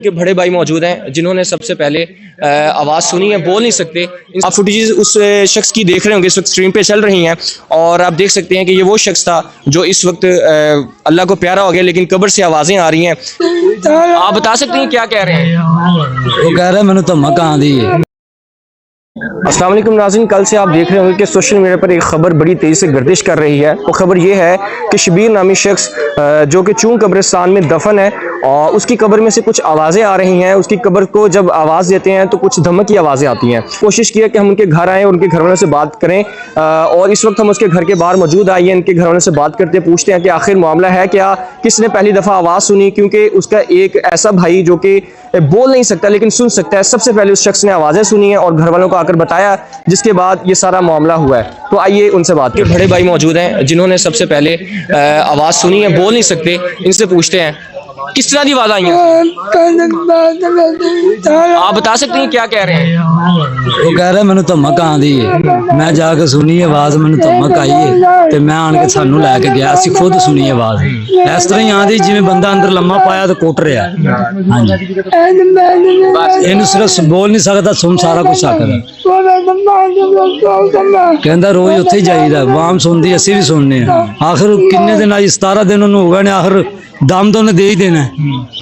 के बड़े भाई मौजूद हैं जिन्होंने सबसे पहले आवाज़ सुनी है, बोल नहीं सकते। आप फुटेजेस उस शख्स की देख रहे होंगे, इस वक्त स्क्रीन पे चल रही हैं और आप देख सकते हैं कि ये वो शख्स था जो इस वक्त अल्लाह को प्यारा हो गया, लेकिन कब्र से आवाज़ें आ रही हैं। आप बता सकते हैं क्या कह रहे हैं? वो कह रहे हैं मैंने धमक आंदी है। अस्सलाम वालेकुम नाज़रीन, कल से आप देख रहे होंगे कि सोशल मीडिया पर एक खबर बड़ी तेज़ी से गर्दिश कर रही है। वो खबर ये है कि शबीर नामी शख्स जो कि चूं कब्रिस्तान में दफन है और उसकी कब्र में से कुछ आवाज़ें आ रही हैं। उसकी कब्र को जब आवाज़ देते हैं तो कुछ धमक की आवाज़ें आती हैं। कोशिश की है कि हम उनके घर आएँ और उनके घर वालों से बात करें और इस वक्त हम उसके घर के बाहर मौजूद आए हैं। इनके घर वालों से बात करते पूछते हैं कि आखिर मामला है क्या, किसने पहली दफ़ा आवाज़ सुनी, क्योंकि उसका एक ऐसा भाई जो कि बोल नहीं सकता लेकिन सुन सकता है, सबसे पहले उस शख्स ने आवाज़ें सुनी है और घर वालों को आकर बताया, जिसके बाद ये सारा मामला हुआ है। तो आइए उनसे बात करें। बड़े भाई मौजूद हैं जिन्होंने सबसे पहले आवाज़ सुनी है, बोल नहीं सकते। इनसे पूछते हैं किस तरह की आवाज़ आई है। आप बता सकते हैं क्या कह रहे हैं? वो कह रहे हैं मैंने धमक आंदी है। मैं जाके सुनी आवाज़, मैंने धमक आई है तो मैं आन के सानू लैके गया। असीं खुद सुनी आवाज़ इस तरह ही आंदी जिवें बंदा अंदर लम्मा पाया तो कुट रहा। हाँ जी, इन्हू सिर्फ बोल नहीं सकता, सुन सारा कुछ सकदा। कहता रोज उत्थे ही जाईदा, वाम सुनती असीं भी सुनने। आखिर किन्ने दिन आज 17 दिन उन्होंने हो गए ने, आखिर दम तो उन्हें दे ही देना।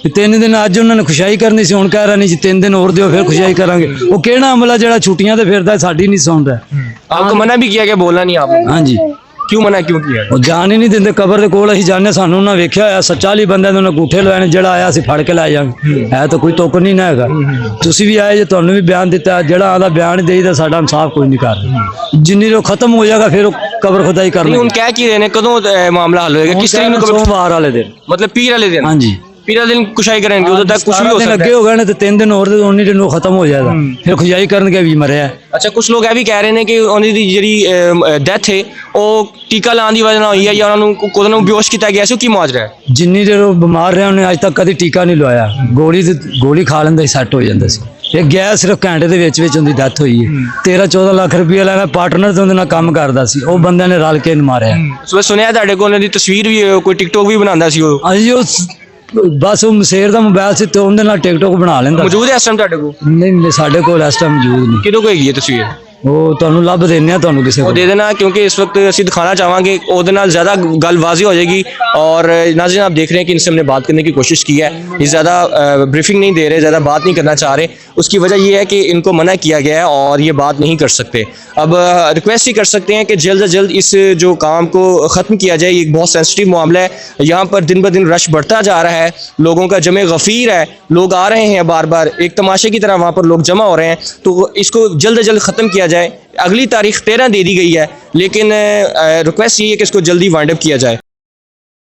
3 दिन अज उन्होंने खुशाई करनी सी, हुण कह रहा नहीं जी 3 दिन और दिओ फिर खुशाई करांगे। वो केड़ा अमला जेड़ा छुट्टियां ते फिरदा साडी नहीं सुनदा। आपको मना भी किया गया, बोलना नहीं आपने? हाँ जी, क्यों मना क्यों किया? वो जान ही नहीं देंदे। कबर दे कोल असीं जाने, सानू उन्हां वेख्या होया 40 बंदे ने अंगूठे लवाए ने, जेड़ा आया असीं फड़ के लै जांगे। है तो कोई तुक नहीं ना हैगा। तुसीं भी आए जे, तुहानू भी बयान दिता, जेड़ा आंदा बयान देईदा, साडा इंसाफ कोई नहीं कर। जिन्नी देर खत्म हो जाएगा फिर कबर खुदाई करनी। हुण कह की रहे ने कदों मामला हल होएगा? किस तरीके सोमवार वाले दिन, मतलब पीर वाले दिन? हाँ जी, पीर वाले दिन खुशाई करेंगे, उधर तक कुछ भी हो सकता है। लगे हो गए ने तो 3 दिन और 19 दिन वो खत्म हो जाएगा, फिर खुशाई करनगे भी मरिया। अच्छा, कुछ लोग ये भी कह रहे हैं कि उन्होंने दी ਜਿਹੜੀ डेथ है वो टीका लाने की वजह हुई है या उन्होंने कोई ना बेहोश किया गया, की माजरा है? जिन्नी देर वो बीमार रहा उन्हें अज तक कभी टीका नहीं लवाया। गोली खा लेंदा सैट हो जाता सी। एक गया सिर्फ घंटे के विच उनकी डेथ हुई है। 13-14 लाख रुपया लेना पार्टनर तो उन्हें काम करता सी, वो बंदे ने रल के मारिया। सुबह सुनिया तुहाडे कोल उन्होंने तस्वीर भी कोई टिकटॉक भी बनाता सी। अजी वो बस वो मसेर का मोबाइल से तो उन्हें टिकटॉक बना लेंदा। मौजूद है इस टाइम तुहाडे कोल? नहीं, साडे कोल इस टाइम मौजूद नहीं। किदों कोई है तस्वीर? वो तुहानू लभ देने तुहानू किसी को दे देना, क्योंकि इस वक्त असीं दिखाना चाहांगे, ਉਹਦੇ ਨਾਲ ज़्यादा गल वाजी हो जाएगी। और नाज़रीन आप देख रहे हैं कि इनसे हमने बात करने की कोशिश की है, ये ज़्यादा ब्रीफिंग नहीं दे रहे, ज़्यादा बात नहीं करना चाह रहे। उसकी वजह ये है कि इनको मना किया गया है और ये बात नहीं कर सकते। अब रिक्वेस्ट ही कर सकते हैं कि जल्द से जल्द इस जो काम को ख़त्म किया जाए। ये एक बहुत सेंसिटिव मामला है, यहाँ पर दिन ब दिन रश बढ़ता जा रहा है, लोगों का जमे गफ़ीर है, लोग आ रहे हैं बार बार, एक तमाशे की तरह वहाँ पर लोग जमा हो रहे हैं। तो इसको जल्द से जल्द ख़त्म किया जाए। अगली तारीख 13 दे दी गई है, लेकिन रिक्वेस्ट ये है कि इसको जल्दी वाइंड अप किया जाए।